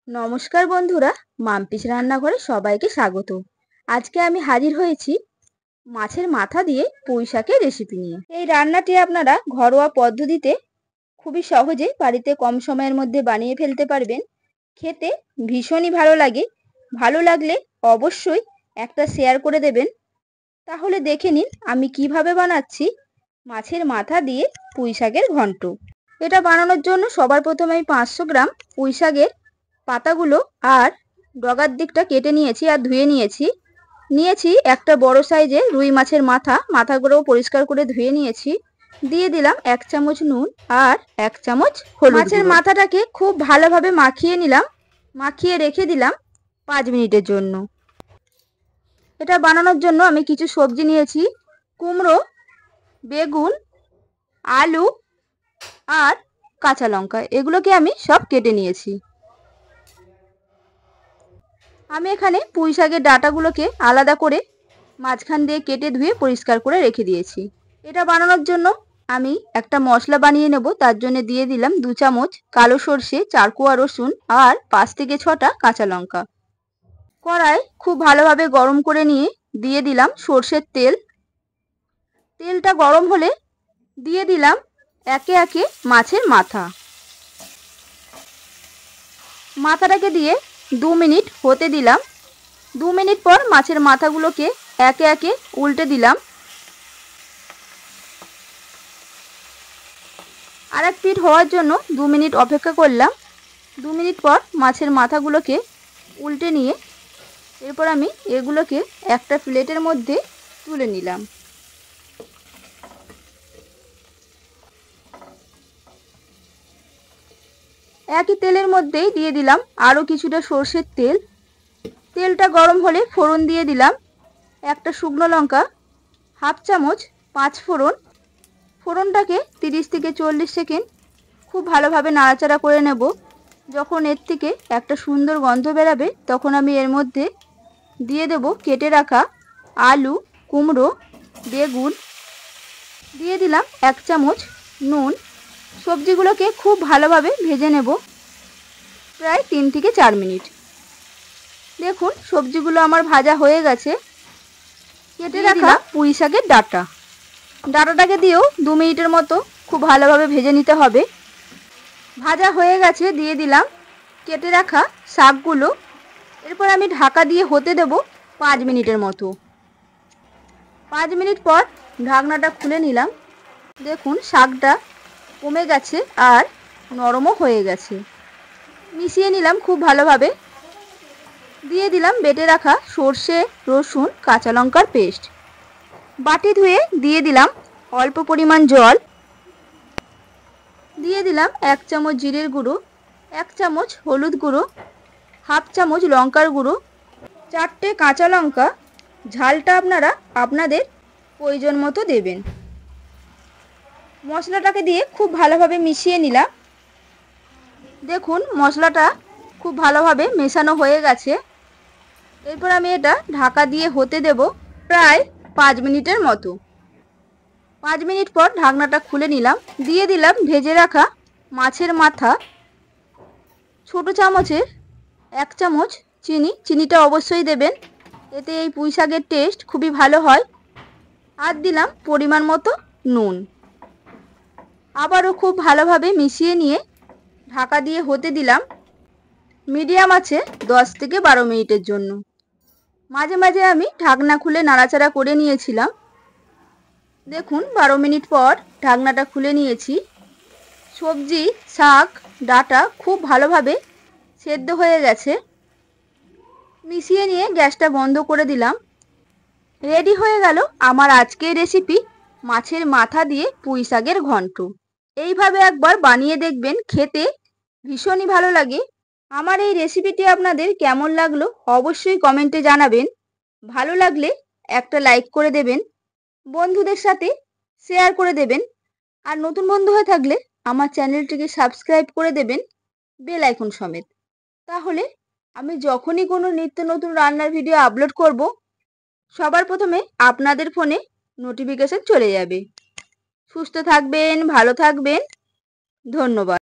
নমস্কার বন্ধুরা, মাম্পিস রান্নাঘরে সবাইকে স্বাগত। আজকে আমি হাজির হয়েছি মাছের মাথা দিয়ে পুঁই শাকের রেসিপি নিয়ে। এই রান্নাটি আপনারা ঘরোয়া পদ্ধতিতে খুবই সহজে বাড়িতে কম সময়ের মধ্যে বানিয়ে ফেলতে পারবেন। খেতে ভীষণই ভালো লাগে। ভালো লাগলে অবশ্যই একটা শেয়ার করে দেবেন। তাহলে দেখে নিন আমি কিভাবে বানাচ্ছি মাছের মাথা দিয়ে পুঁই শাকের ঘন্ট। এটা বানানোর জন্য সবার প্রথমে আমি 500 গ্রাম পুঁই শাকের পাতাগুলো আর ডগার দিকটা কেটে নিয়েছি আর ধুয়ে নিয়েছি একটা বড় সাইজের রুই মাছের মাথাগুলোও পরিষ্কার করে ধুয়ে নিয়েছি। দিয়ে দিলাম 1 চামচ নুন আর 1 চামচ হলুদ। মাছের মাথাটাকে খুব ভালোভাবে মাখিয়ে রেখে দিলাম 5 মিনিটের জন্য। এটা বানানোর জন্য আমি কিছু সবজি নিয়েছি, কুমড়ো, বেগুন, আলু আর কাঁচা লঙ্কা। এগুলোকে আমি সব কেটে নিয়েছি। আমি এখানে পুঁই শাকের ডাঁটাগুলোকে আলাদা করে মাঝখান দিয়ে কেটে ধুয়ে পরিষ্কার করে রেখে দিয়েছি। এটা বানানোর জন্য আমি একটা মশলা বানিয়ে নেব। তার জন্য দিয়ে দিলাম 2 চামচ কালো সর্ষে, 4 কোয়া রসুন আর 5 থেকে 6টা কাঁচা লঙ্কা। কড়াই খুব ভালোভাবে গরম করে নিয়ে দিয়ে দিলাম সর্ষের তেল। তেলটা গরম হলে দিয়ে দিলাম একে একে মাছের মাথাটাকে দিয়ে 2 মিনিট হতে দিলাম। 2 মিনিট পর মাছের মাথাগুলোকে একে একে উল্টে দিলাম। আর এক পিঠ হওয়ার জন্য 2 মিনিট অপেক্ষা করলাম। 2 মিনিট পর মাছের মাথাগুলোকে উল্টে নিয়ে এরপর আমি এগুলোকে একটা প্লেটের মধ্যে তুলে নিলাম। একই তেলের মধ্যেই দিয়ে দিলাম আরও কিছুটা সর্ষের তেল। তেলটা গরম হলে ফোড়ন দিয়ে দিলাম একটা শুকনো লঙ্কা, হাফ চামচ 5 ফোড়ন। ফোড়নটাকে 30 থেকে 40 সেকেন্ড খুব ভালোভাবে নাড়াচাড়া করে নেব। যখন এর থেকে একটা সুন্দর গন্ধ বেরাবে তখন আমি এর মধ্যে দিয়ে দেব কেটে রাখা আলু, কুমড়ো, বেগুন। দিয়ে দিলাম 1 চামচ নুন। সবজিগুলোকে খুব ভালোভাবে ভেজে নেব প্রায় 3 থেকে 4 মিনিট। দেখুন সবজিগুলো আমার ভাজা হয়ে গেছে। কেটে রাখা পুঁই শাকের ডাঁটাটাকে দিয়েও 2 মিনিটের মতো খুব ভালোভাবে ভেজে নিতে হবে। ভাজা হয়ে গেছে, দিয়ে দিলাম কেটে রাখা শাকগুলো। এরপর আমি ঢাকা দিয়ে হতে দেব 5 মিনিটের মতো। 5 মিনিট পর ঢাকনাটা খুলে নিলাম। দেখুন শাকটা কমে গেছে আর নরমও হয়ে গেছে। মিশিয়ে নিলাম খুব ভালোভাবে। দিয়ে দিলাম বেটে রাখা সর্ষে, রসুন, কাঁচা লঙ্কার পেস্ট। বাটি ধুয়ে দিয়ে দিলাম অল্প পরিমাণ জল। দিয়ে দিলাম 1 চামচ জিরের গুঁড়ো, 1 চামচ হলুদ গুঁড়ো, হাফ চামচ লঙ্কার গুঁড়ো, 4টে কাঁচা লঙ্কা। ঝালটা আপনারা আপনাদের প্রয়োজন মতো দেবেন। মশলাটাকে দিয়ে খুব ভালোভাবে মিশিয়ে নিলাম। দেখুন মশলাটা খুব ভালোভাবে মেশানো হয়ে গেছে। এরপর আমি এটা ঢাকা দিয়ে হতে দেব প্রায় 5 মিনিটের মতো। 5 মিনিট পর ঢাকনাটা খুলে নিলাম। দিয়ে দিলাম ভেজে রাখা মাছের মাথা। ছোট চামচের 1 চামচ চিনিটা অবশ্যই দেবেন, এতে এই পুঁই শাকের টেস্ট খুবই ভালো হয়। আর দিলাম পরিমাণ মতো নুন। আবারও খুব ভালোভাবে মিশিয়ে নিয়ে ঢাকা দিয়ে হতে দিলাম মিডিয়াম আছে 10 থেকে 12 মিনিটের জন্য। মাঝে মাঝে আমি ঢাকনা খুলে নাড়াচাড়া করে নিয়েছিলাম। দেখুন 12 মিনিট পর ঢাকনাটা খুলে নিয়েছি। সবজি, শাক, ডাঁটা খুব ভালোভাবে সেদ্ধ হয়ে গেছে। মিশিয়ে নিয়ে গ্যাসটা বন্ধ করে দিলাম। রেডি হয়ে গেল আমার আজকের রেসিপি মাছের মাথা দিয়ে পুঁই শাকের ঘন্ট। এইভাবে একবার বানিয়ে দেখবেন, খেতে ভীষণই ভালো লাগে। আমার এই রেসিপিটি আপনাদের কেমন লাগলো অবশ্যই কমেন্টে জানাবেন। ভালো লাগলে একটা লাইক করে দেবেন, বন্ধুদের সাথে শেয়ার করে দেবেন। আর নতুন বন্ধু হয়ে থাকলে আমার চ্যানেলটিকে সাবস্ক্রাইব করে দেবেন বেল আইকন সমেত। তাহলে আমি যখনই কোনো নিত্য নতুন রান্নার ভিডিও আপলোড করব সবার প্রথমে আপনাদের ফোনে নোটিফিকেশন চলে যাবে। সুস্থ থাকবেন, ভালো থাকবেন, ধন্যবাদ।